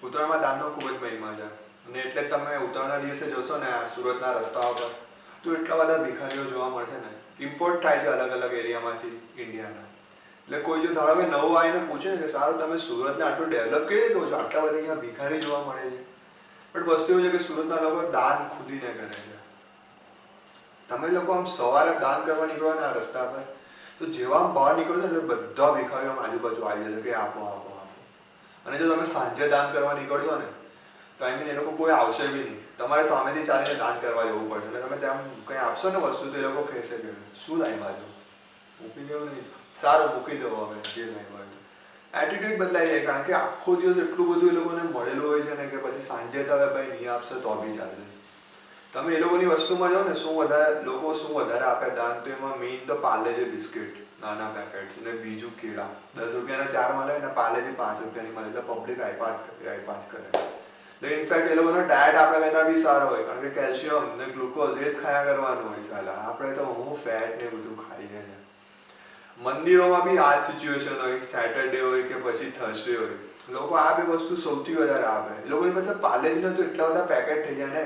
ઉત્તરાયણમાં દાનનો ખૂબ જ મહિમા છે અને એટલે જ તમે ઉત્તરાયણના દિવસે જોશો ને આ સુરતના રસ્તાઓ પર તો એટલા બધા ભિખારીઓ જોવા મળશે ને. ઇમ્પોર્ટ થાય છે અલગ અલગ એરિયામાંથી ઇન્ડિયાના. એટલે કોઈ જો ધારો કે નવું આવીને પૂછે ને કે સારું તમે સુરતને આટલું ડેવલપ કેવી રીતે કહો છો, આટલા બધા અહીંયા ભિખારી જોવા મળે છે. બટ વસ્તુ એવું છે કે સુરતના લોકો દાન ખુલીને કરે છે. તમે લોકો આમ સવારે દાન કરવા નીકળો ને આ રસ્તા પર તો જેવા આમ બહાર નીકળો છો ને બધા ભિખારીઓ આમ આજુબાજુ આવી જશે કે આપો આપો આપો. અને જો તમે સાંજે દાન કરવા નીકળશો ને તો આઈ મીન એ લોકો કોઈ આવશે બી નહીં. તમારે સામેથી ચાલીને દાન કરવા જવું પડશે અને તમે ત્યાં કંઈ આપશો ને વસ્તુ તો એ લોકો કહેશે કે શું લાવ્યા છો, મૂકી દેવું નહીં, સારું મૂકી દો હવે જે લાવ્યા હોય તો. એટીટ્યુડ બદલાઈ જાય કારણ કે આખો દિવસ એટલું બધું એ લોકોને મળેલું હોય છે ને કે પછી સાંજે તો હવે ભાઈ નહીં આપશે તો બી ચાલશે. તમે એ લોકોની વસ્તુમાં જાઓ ને શું વધારે લોકો શું વધારે આપે દાન તો એમાં મેઇન તો પાર્લેજી બિસ્કિટ નાના પેકેટ્સ અને બીજું કેળા 10 રૂપિયાના 4 મળે અને પાર્લેજી 5 રૂપિયાની મળે એટલે પબ્લિક આપ્યા જ કરે. એટલે ઇનફેક્ટ એ લોકોનો ડાયટ આપણે કરતાં બી સારો હોય કારણ કે કેલ્શિયમ ને ગ્લુકોઝ એ જ ખાયા કરવાનું હોય સાલા. આપણે તો હું ફેટ ને બધું ખાઈએ છે. મંદિરોમાં બી આ જ સિચ્યુએશન હોય, સેટરડે હોય કે પછી થર્સડે હોય, લોકો આ બે વસ્તુ સૌથી વધારે આપે. એ લોકોની પાસે પાર્લેજીના તો એટલા બધા પેકેટ થઈ જાય ને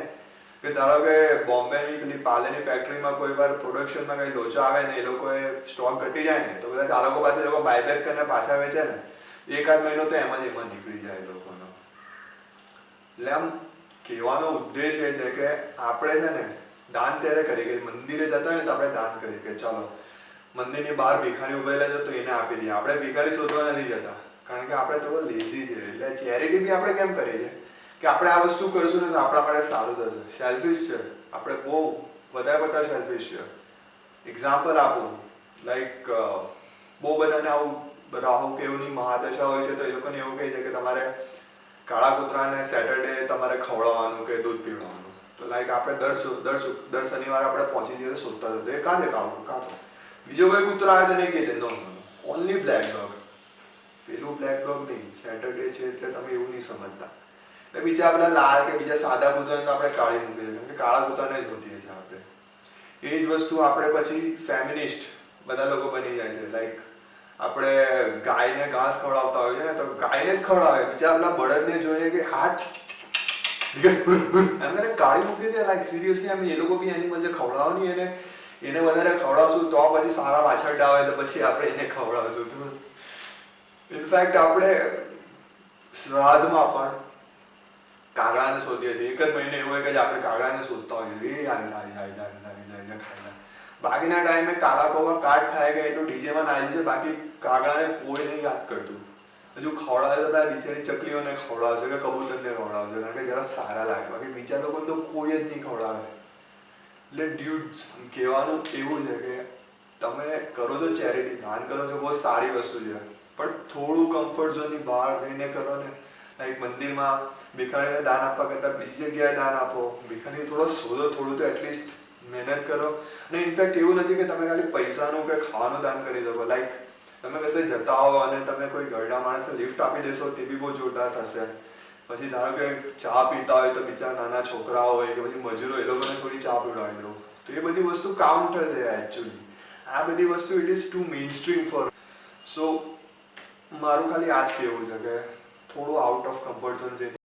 કે ધારો કે બોમ્બેની પેલી પાર્લેની ફેક્ટરીમાં કોઈ વાર પ્રોડક્શનમાં કંઈ લોચો આવે ને એ લોકોએ સ્ટોક ઘટી જાય ને તો કદાચ આ લોકો પાસે એ લોકો બાયબેક કરીને પાછા વેચે ને એકાદ મહિનો તો એમાં નીકળી જાય એ લોકોનો. એટલે આમ કહેવાનો ઉદ્દેશ એ છે કે આપણે છે ને દાન ત્યારે કરીએ કે મંદિરે જતા હોય ને તો આપણે દાન કરીએ કે ચાલો મંદિરની બહાર ભિખારી ઉભેલા છે તો એને આપી દઈએ. આપણે ભિખારી શોધવા નથી જતા કારણ કે આપણે થોડો લેઝી છે. એટલે ચેરિટી બી આપણે કેમ કરીએ છીએ કે આપણે આ વસ્તુ કરીશું ને તો આપણા માટે સારું થશે. સેલ્ફિશ છે આપણે, બહુ વધારે પડતા સેલ્ફિશ છે. એક્ઝામ્પલ આપું લાઈક બહુ બધાને આવું રાહુ કેતુની મહાદશા હોય છે તો એ લોકોને એવું કહે છે કે તમારે કાળા કૂતરાને સેટરડે તમારે ખવડાવવાનું કે દૂધ પીવડાવવાનું. તો લાઈક આપણે દર શનિવારે આપણે પહોંચી જઈએ શોધતા એ કાં છે કાળું કાં તો બીજો કોઈ કૂતરો આવે તો નહીં કહે છે નો ઓનલી બ્લેક ડોગ. પેલું બ્લેક ડોગ નહીં, સેટરડે છે એટલે તમે એવું નહીં સમજતા. એટલે બીજા પેલા લાલ કે બીજા સાદા કૂતરાને તો આપણે કાઢી મૂકીએ છીએ કારણ કે કાળા કૂતરાને જ હોતીએ છીએ આપણે. એ જ વસ્તુ આપણે પછી ફેમિનિસ્ટ બધા લોકો બની જાય છે. લાઈક આપણે ગાયને ઘાસ ખવડાવતા હોય છે ને તો ગાયને જ ખવડાવે, બીજા પેલા બળદને જોઈને કે હાથ એમ કરીને કાઢી મૂકી દે. લાઈક સિરિયસલી આમ એ લોકો બી એનિમલ છે, ખવડાવવાની એને વધારે ખવડાવશું તો પછી સારા વાછરડા આવે તો પછી આપણે એને ખવડાવશું. તો ઇનફેક્ટ આપણે શ્રાદ્ધમાં પણ કાગડાને શોધીએ છીએ. એક જ મહિને એવું હોય કે આપણે કાગડાને શોધતા હોઈએ એ જાય ખાઈ. બાકીના ટાઈમે કાલા કોવા કાટ ખાય કે એટલું ડીજેમાં નાચી છે, બાકી કાગડાને કોઈ નહીં યાદ કરતું. હજુ ખવડાવે તો પેલા બિચારી ચકલીઓને ખવડાવશે કે કબૂતરને ખવડાવશે કારણ કે જરા સારા લાગે, બાકી બીજા લોકોને તો કોઈ જ નહીં ખવડાવે. એટલે ડ્યુડ્સ કહેવાનું એવું છે કે તમે કરો છો ચેરિટી, દાન કરો છો, બહુ સારી વસ્તુ છે પણ થોડું કમ્ફર્ટ ઝોનની બહાર જઈને કરો ને. લાઈક મંદિરમાં ભિખારીને દાન આપવા કરતાં બીજી જગ્યાએ દાન આપો. ભિખારી થોડો શોધો, થોડું તો એટલીસ્ટ મહેનત કરો. અને ઇનફેક્ટ એવું નથી કે તમે ખાલી પૈસાનું કે ખાવાનું દાન કરી દો. લાઈક તમે કશે જતા હો અને તમે કોઈ ઘરડા માણસને લિફ્ટ આપી દેશો તે બી બહુ જોરદાર થશે. પછી ધારો કે ચા પીતા હોય તો બીજા નાના છોકરાઓ હોય કે પછી મજૂરો એ લોકોને થોડી ચા પીવડાવી દો. તો એ બધી વસ્તુ કાઉન્ટ છે એકચ્યુઅલી. આ બધી વસ્તુ it is to mainstream for. So મારું ખાલી આ જ કહેવું છે કે થોડું આઉટ ઓફ કમ્ફર્ટ ઝોન જઈને